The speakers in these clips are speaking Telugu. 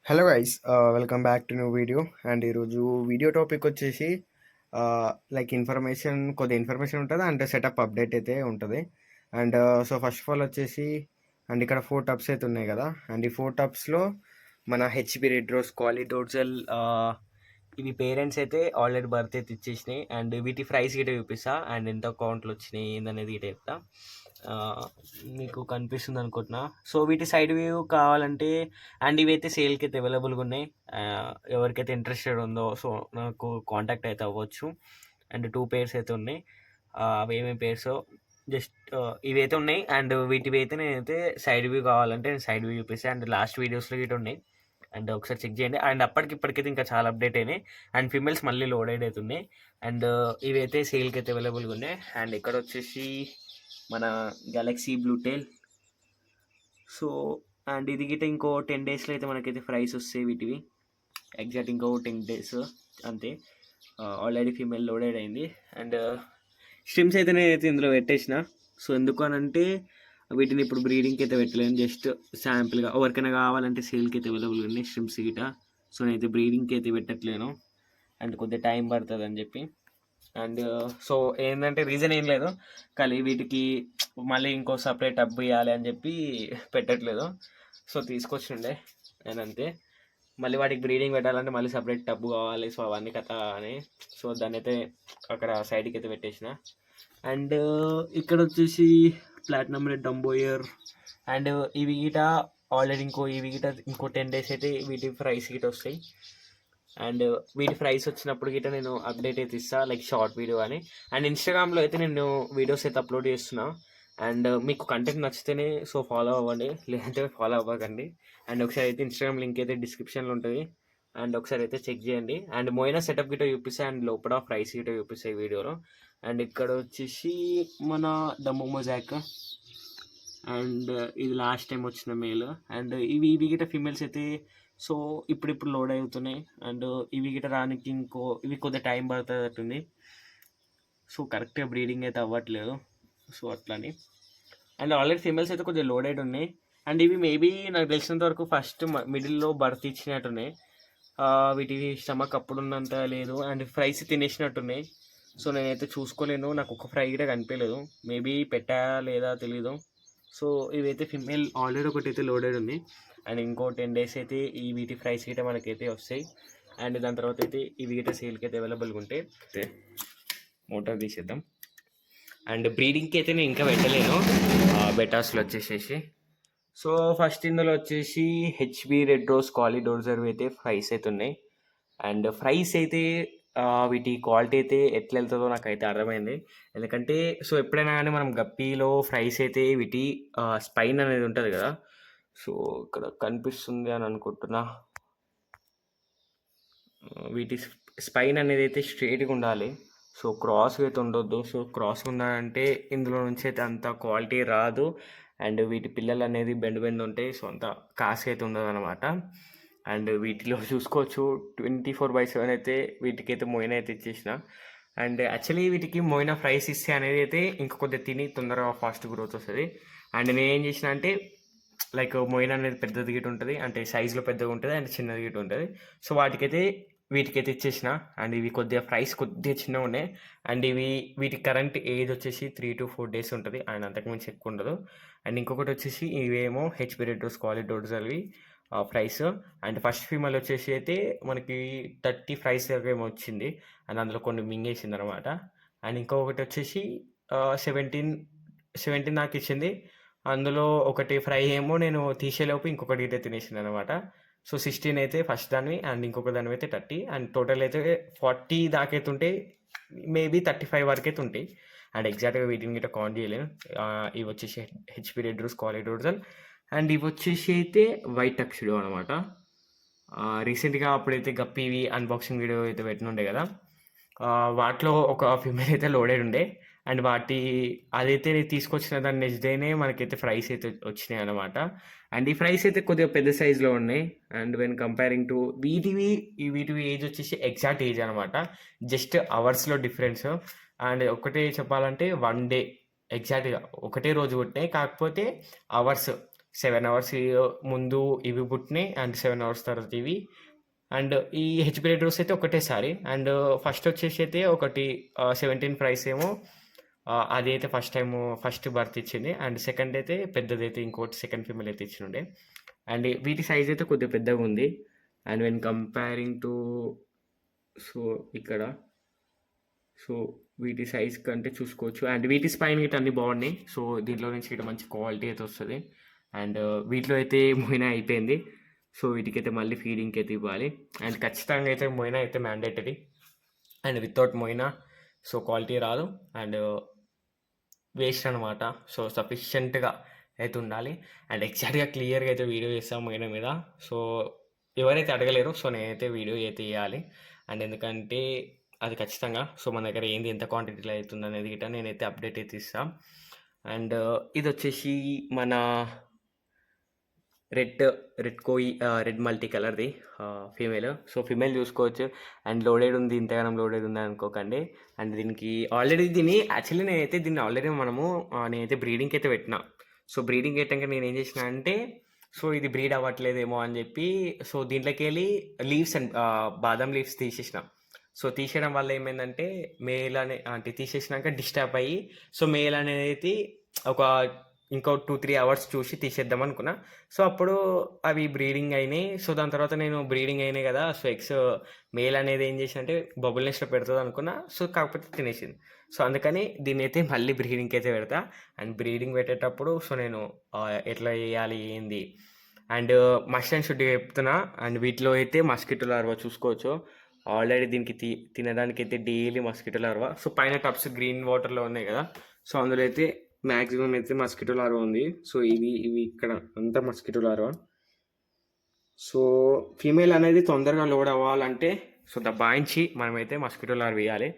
Hello guys, welcome back to new video. And ఈరోజు వీడియో టాపిక్ వచ్చేసి లైక్ కొద్ది ఇన్ఫర్మేషన్ ఉంటుంది అండ్ సెటప్ అప్డేట్ అయితే ఉంటుంది. And so first of all వచ్చేసి అండ్ ఇక్కడ 4 టబ్స్ అయితే ఉన్నాయి కదా. అండ్ ఈ 4 టబ్స్లో మన హెచ్బి రెడ్ రోజ్ క్వాలి డోర్జల్ ఇవి పేరెంట్స్ అయితే ఆల్రెడీ బర్త్ అయితే ఇచ్చేసినాయి. అండ్ వీటి ప్రైస్ గిట్ట చూపిస్తా అండ్ ఎంత అకౌంట్లు వచ్చినాయి ఏందనేది గిట్ట చెప్తా. ఆ, మీకు కనిపిస్తుంది అనుకుంటున్నా. సో వీటి సైడ్ వ్యూ కావాలంటే అండ్ ఇవైతే సేల్కి అయితే అవైలబుల్గా ఉన్నాయి. ఎవరికైతే ఇంట్రెస్టెడ్ ఉందో సో నాకు కాంటాక్ట్ అయితే అవ్వచ్చు. అండ్ 2 పేర్స్ అయితే ఉన్నాయి. అవి ఏమేమి పేర్స్ జస్ట్ ఇవైతే ఉన్నాయి. అండ్ వీటివి అయితే నేనైతే సైడ్ వ్యూ కావాలంటే నేను సైడ్ వ్యూ చూపిస్తాను. అండ్ లాస్ట్ వీడియోస్లో గిట్ట ఉన్నాయి. అండ్ ఒకసారి చెక్ చేయండి. అండ్ ఇప్పటికైతే ఇంకా చాలా అప్డేట్ అయినాయి. అండ్ ఫిమేల్స్ మళ్ళీ లోడెడ్ అవుతున్నాయి. అండ్ ఇవైతే సేల్కి అయితే అవైలబుల్గా ఉన్నాయి. అండ్ ఇక్కడ వచ్చేసి మన గెలాక్సీ బ్లూటేల్. సో అండ్ ఇది గిట్ట ఇంకో 10 డేస్లో అయితే మనకైతే ప్రైస్ వస్తాయి వీటివి. ఎగ్జాక్ట్ ఇంకో 10 డేస్ అంతే. ఆల్రెడీ ఫీమేల్ లోడెడ్ అయింది. అండ్ స్ట్రిమ్స్ అయితే నేనైతే ఇందులో పెట్టేసిన. సో ఎందుకు అని అంటే వీటిని ఇప్పుడు బ్రీడింగ్కి అయితే పెట్టలేను, జస్ట్ శాంపుల్గా ఎవరికైనా కావాలంటే సేల్కి అయితే అవైలబుల్ ఉన్నాయి స్ట్రిమ్స్ గిట. సో నేనైతే బ్రీడింగ్కి అయితే పెట్టట్లేను అండ్ కొద్దిగా టైం పడుతుంది అని చెప్పి. అండ్ సో ఏంటంటే రీజన్ ఏం లేదు, కానీ వీటికి మళ్ళీ ఇంకో సపరేట్ టబ్ ఇవ్వాలి అని చెప్పి పెట్టట్లేదు. సో తీసుకొచ్చిండే నేను అంతే. మళ్ళీ వాటికి బ్రీడింగ్ పెట్టాలంటే మళ్ళీ సపరేట్ టబ్ కావాలి. సో అవన్నీ కథ అని సో దాన్ని అయితే అక్కడ సైడ్కి అయితే పెట్టేసిన. అండ్ ఇక్కడ వచ్చేసి ప్లాటినం రెడ్ డంబోయర్. అండ్ ఇవి గిట ఆల్రెడీ ఇవి గిట ఇంకో 10 డేస్ అయితే వీటి ప్రైస్ గిట వస్తాయి. అండ్ వీటి ప్రైస్ వచ్చినప్పుడు గిట్ట నేను అప్డేట్ అయితే ఇస్తాను, లైక్ షార్ట్ వీడియో అని. అండ్ ఇన్స్టాగ్రామ్లో అయితే నేను వీడియోస్ అయితే అప్లోడ్ చేస్తున్నా. అండ్ మీకు కంటెంట్ నచ్చితేనే సో ఫాలో అవ్వండి, లేదంటే ఫాలో అవ్వకండి. అండ్ ఒకసారి అయితే ఇన్స్టాగ్రామ్ లింక్ అయితే డిస్క్రిప్షన్లో ఉంటుంది. అండ్ ఒకసారి అయితే చెక్ చేయండి. అండ్ మోయినా సెటప్ గిట్ట చూపిస్తాయి అండ్ లోపల ప్రైస్ గిట్ట చూపిస్తాయి వీడియోలో. అండ్ ఇక్కడ వచ్చేసి మన డమ్మో మొజాక్. అండ్ ఇది లాస్ట్ టైం వచ్చిన మేల్. అండ్ ఇవి గిట్ట ఫీమేల్స్ అయితే సో ఇప్పుడు లోడ్ అవుతున్నాయి. అండ్ ఇవి గిట్ట రానికి ఇవి కొద్దిగా టైం పడుతుంది. సో కరెక్ట్గా బ్రీడింగ్ అయితే అవ్వట్లేదు. సో అట్లని. అండ్ ఆల్రెడీ ఫీమేల్స్ అయితే కొద్దిగా లోడెడ్ ఉన్నాయి. అండ్ ఇవి మేబీ నాకు తెలిసినంత వరకు ఫస్ట్ మిడిల్లో బర్త్ ఇచ్చినట్టున్నాయి. వీటి స్టమక్ అప్పుడున్నంత లేదు. And fries తినేసినట్టున్నాయి. సో నేనైతే చూసుకోలేను, నాకు ఒక ఫ్రై కూడా కనిపించలేదు. మేబీ పెట్టా లేదా తెలీదు. సో ఇవైతే ఫిమేల్ ఆల్రెడీ ఒకటి అయితే లోడెడ్ ఉంది. అండ్ ఇంకో 10 డేస్ అయితే ఈ వీటి ప్రైస్ గిట్ట మనకైతే వస్తాయి. అండ్ దాని తర్వాత అయితే ఇవి గిట్ట సేల్కి అయితే అవైలబుల్గా ఉంటాయి. మోటార్ తీసేద్దాం. అండ్ బ్రీడింగ్కి అయితే నేను ఇంకా పెట్టలేను బెటాస్లో వచ్చేసేసి. సో ఫస్ట్ ఇందులో వచ్చేసి హెచ్బి రెడ్ రోజ్ క్వాలి డోర్జర్ అయితే ప్రైస్ అయితే ఉన్నాయి. అండ్ ప్రైస్ అయితే వీటి క్వాలిటీ అయితే ఎట్లా వెళ్తుందో నాకైతే అర్థమైంది. ఎందుకంటే సో ఎప్పుడైనా కానీ మనం గప్పీలో ఫ్రైస్ అయితే వీటి స్పైన్ అనేది ఉంటుంది కదా. సో ఇక్కడ కనిపిస్తుంది అని అనుకుంటున్నా. వీటి స్పైన్ అనేది అయితే స్ట్రేట్గా ఉండాలి. సో క్రాస్ అయితే ఉండొద్దు. సో క్రాస్ ఉండాలంటే ఇందులో నుంచి అయితే అంత క్వాలిటీ రాదు. అండ్ వీటి పిల్లలు అనేది బెండ్ ఉంటాయి. సో అంత కాస్ట్ అయితే ఉండదు అనమాట. అండ్ వీటిలో చూసుకోవచ్చు 24/7 అయితే వీటికైతే మోయినా అయితే ఇచ్చేసిన. అండ్ యాక్చువల్లీ వీటికి మోయినా ఫ్రైస్ ఇస్తే అనేది అయితే ఇంకా కొద్దిగా తిని తొందరగా ఫాస్ట్ గ్రోత్ వస్తుంది. అండ్ నేను ఏం చేసిన అంటే లైక్ మోయినా అనేది పెద్దది గిట్ ఉంటుంది, అంటే సైజులో పెద్దగా ఉంటుంది అండ్ చిన్నది గిట్ ఉంటుంది. సో వీటికైతే ఇచ్చేసిన. అండ్ ఇవి కొద్దిగా ప్రైస్ కొద్దిగా చిన్నగా ఉన్నాయి. అండ్ వీటి కరెంట్ ఏజ్ వచ్చేసి 3 to 4 days ఉంటుంది. అండ్ అంతకుమించి ఎక్కువ ఉండదు. అండ్ ఇంకొకటి వచ్చేసి ఇవేమో హెచ్బి రెడ్ రోజ్ క్వాలి డోర్జల్వి ప్రైస్. అండ్ ఫస్ట్ ఫీమేల్ వచ్చేసి అయితే మనకి 30 ప్రైస్ దాకా ఏమో వచ్చింది. అండ్ అందులో కొన్ని మింగేసింది అనమాట. అండ్ ఇంకొకటి వచ్చేసి 17 దాకా ఇచ్చింది. అందులో ఒకటి ఫ్రై ఏమో నేను తీసేలోపు ఇంకొకటి అయితే తినేసింది అనమాట. సో 16 అయితే ఫస్ట్ దానివి అండ్ ఇంకొక దానివి అయితే 30. అండ్ టోటల్ అయితే 40 దాకా అయితే ఉంటాయి, మేబీ 35 వరకు అయితే ఉంటాయి. అండ్ ఎగ్జాక్ట్గా వీటిని గిట్ట కౌంట్ చేయలేను. ఇవి వచ్చేసి హెచ్పి రెడ్ రోజ్ క్వాలి డోర్జల్. అండ్ ఇవి వచ్చేసి అయితే వైట్ టక్సిడో అనమాట. రీసెంట్గా అప్పుడైతే గప్పీవి అన్బాక్సింగ్ వీడియో అయితే పెట్టినుండే కదా, వాటిలో ఒక ఫీమేల్ అయితే లోడెడ్ ఉండే. అండ్ అదైతే తీసుకొచ్చిన దాని నెక్స్ట్ డేనే మనకైతే ఫ్రైస్ అయితే వచ్చినాయి అనమాట. అండ్ ఈ ఫ్రైస్ అయితే కొద్దిగా పెద్ద సైజులో ఉన్నాయి. అండ్ వెన్ కంపేరింగ్ టు వీటివి ఏజ్ వచ్చేసి ఎగ్జాక్ట్ ఏజ్ అనమాట, జస్ట్ అవర్స్లో డిఫరెన్స్. అండ్ ఒకటే చెప్పాలంటే 1 day ఎగ్జాక్ట్గా ఒకటే రోజు కొట్టినాయి, కాకపోతే అవర్స్ 7 అవర్స్ ముందు ఇవి పుట్టినాయి అండ్ 7 అవర్స్ తర్వాత ఇవి. అండ్ ఈ హెచ్‌పీ రెడ్ రోస్ అయితే ఒకటేసారి. అండ్ ఫస్ట్ వచ్చేసి అయితే ఒకటి 17 ప్రైస్ ఏమో అది అయితే ఫస్ట్ బర్త్ ఇచ్చింది. అండ్ సెకండ్ అయితే పెద్దదైతే ఇంకోటి సెకండ్ ఫీమేల్ అయితే ఇచ్చినుండే. అండ్ వీటి సైజ్ అయితే కొద్దిగా పెద్దగా ఉంది. And when comparing to so ఇక్కడ సో వీటి సైజ్ కంటే చూసుకోవచ్చు. అండ్ వీటి స్పైన్ గిట్ట అన్నీ బాగున్నాయి. సో దీంట్లో నుంచి ఇట్లా మంచి క్వాలిటీ అయితే వస్తుంది. అండ్ వీటిలో అయితే మొయినా అయిపోయింది. సో వీటికైతే మళ్ళీ ఫీడింగ్కి అయితే ఇవ్వాలి. అండ్ ఖచ్చితంగా అయితే మొయినా అయితే mandatory. And without మొయినా so quality రాదు అండ్ వేస్ట్ అనమాట. సో సఫిషియెంట్గా అయితే ఉండాలి. అండ్ ఎగ్జాక్ట్గా క్లియర్గా అయితే వీడియో చేస్తాం మొయినా మీద. సో ఎవరైతే అడగలేరు సో నేనైతే వీడియో అయితే ఇవ్వాలి. అండ్ ఎందుకంటే అది ఖచ్చితంగా సో మన దగ్గర ఏంది ఎంత క్వాంటిటీలో అవుతుంది అనేది గిట్ట నేనైతే అప్డేట్ అయితే ఇస్తాను. అండ్ ఇది వచ్చేసి మన రెడ్ కోయి రెడ్ మల్టీ కలర్ది ఫీమేల్. సో ఫీమేల్ చూసుకోవచ్చు. అండ్ లోడెడ్ ఉంది, ఇంతగానం లోడెడ్ ఉంది అనుకోకండి. అండ్ దీనికి ఆల్రెడీ యాక్చువల్లీ దీన్ని నేనైతే బ్రీడింగ్కి అయితే పెట్టిన. సో బ్రీడింగ్ పెట్టాక నేను ఏం చేసిన అంటే సో ఇది బ్రీడ్ అవ్వట్లేదేమో అని చెప్పి సో దీంట్లోకి వెళ్ళి లీవ్స్ అండ్ బాదం లీవ్స్ తీసేసిన. సో తీసేయడం వల్ల ఏమైందంటే మేల్ అంటే తీసేసినాక డిస్టర్బ్ అయ్యి సో మేల్ అనేది ఒక ఇంకో 2-3 అవర్స్ చూసి తీసేద్దాం అనుకున్నా. సో అప్పుడు అవి బ్రీడింగ్ అయినాయి. సో దాని తర్వాత నేను బ్రీడింగ్ అయినాయి కదా సో ఎగ్స్ మేల్ అనేది ఏం చేసిందంటే బబుల్ నెస్ట్లో పెడుతుంది అనుకున్నా. సో కాకపోతే తినేసింది. సో అందుకని దీన్ని అయితే మళ్ళీ బ్రీడింగ్కి అయితే పెడతా. అండ్ బ్రీడింగ్ పెట్టేటప్పుడు సో నేను ఎట్లా చేయాలి ఏంది అండ్ మస్ట్ అండ్ షుడ్ చెప్తున్నా. అండ్ వీటిలో అయితే మస్కిటో లార్వా చూసుకోవచ్చు. ఆల్రెడీ దీనికి తినడానికి అయితే డైలీ మస్కిటో లార్వా. సో పైన టబ్స్ గ్రీన్ వాటర్లో ఉన్నాయి కదా సో అందులో అయితే మ్యాక్సిమం అయితే మస్కిటో లార్వా ఉంది. సో ఇవి ఇక్కడ అంతా మస్కిటో లార్వా. సో ఫీమేల్ అనేది తొందరగా లోడ్ అవ్వాలంటే సో దబాయించి మనమైతే మస్కిటో లార్వా వేయాలి.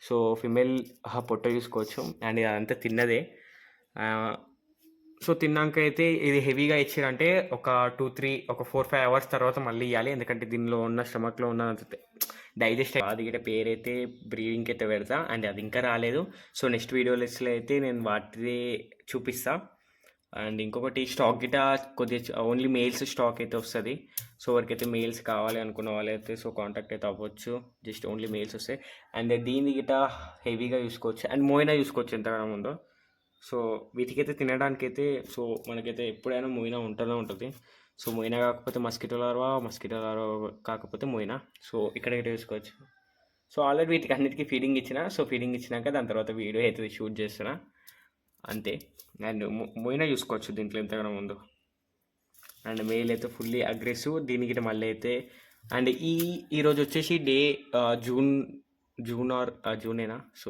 సో ఫీమేల్ పొట్ట చూసుకోవచ్చు. అండ్ అదంతా తిన్నదే. సో తిన్నాక అయితే ఇది హెవీగా ఇచ్చారంటే ఒక 4-5 అవర్స్ తర్వాత మళ్ళీ ఇవ్వాలి. ఎందుకంటే దీనిలో ఉన్న స్టమక్లో ఉన్న డైజెస్ట్ అది గిట్ట పేరైతే బ్రీడింగ్కి అయితే పెడతా. అండ్ అది ఇంకా రాలేదు. సో నెక్స్ట్ వీడియోస్లో అయితే నేను వాటిదే చూపిస్తా. అండ్ ఇంకొకటి స్టాక్ గిట్ట కొద్దిగా ఓన్లీ మేల్స్ స్టాక్ అయితే వస్తుంది. సో ఎవరికైతే మేల్స్ కావాలి అనుకున్న వాళ్ళైతే సో కాంటాక్ట్ అయితే అవ్వచ్చు. జస్ట్ ఓన్లీ మేల్స్ వస్తాయి. అండ్ దీని గిట్ట హెవీగా చూసుకోవచ్చు. అండ్ మోయినా చూసుకోవచ్చు ఎంతగానో ఉందో. సో వీటికైతే తినడానికైతే సో మనకైతే ఎప్పుడైనా మొయినా ఉంటూనే ఉంటుంది. సో మొయినా కాకపోతే మస్కిటో లార్వా కాకపోతే మొయినా. సో ఇక్కడ చూసుకోవచ్చు. సో ఆల్రెడీ వీటికి అన్నిటికీ ఫీడింగ్ ఇచ్చిన. సో ఫీడింగ్ ఇచ్చినాక దాని తర్వాత వీడియో అయితే షూట్ చేస్తున్నా అంతే. అండ్ మొయినా చూసుకోవచ్చు దీంట్లో ఎంతగానో ఉందో. అండ్ మెయిల్ అయితే ఫుల్లీ అగ్రెసివ్. దీనికి మళ్ళీ అయితే అండ్ ఈరోజు వచ్చేసి డే జూనేనా. సో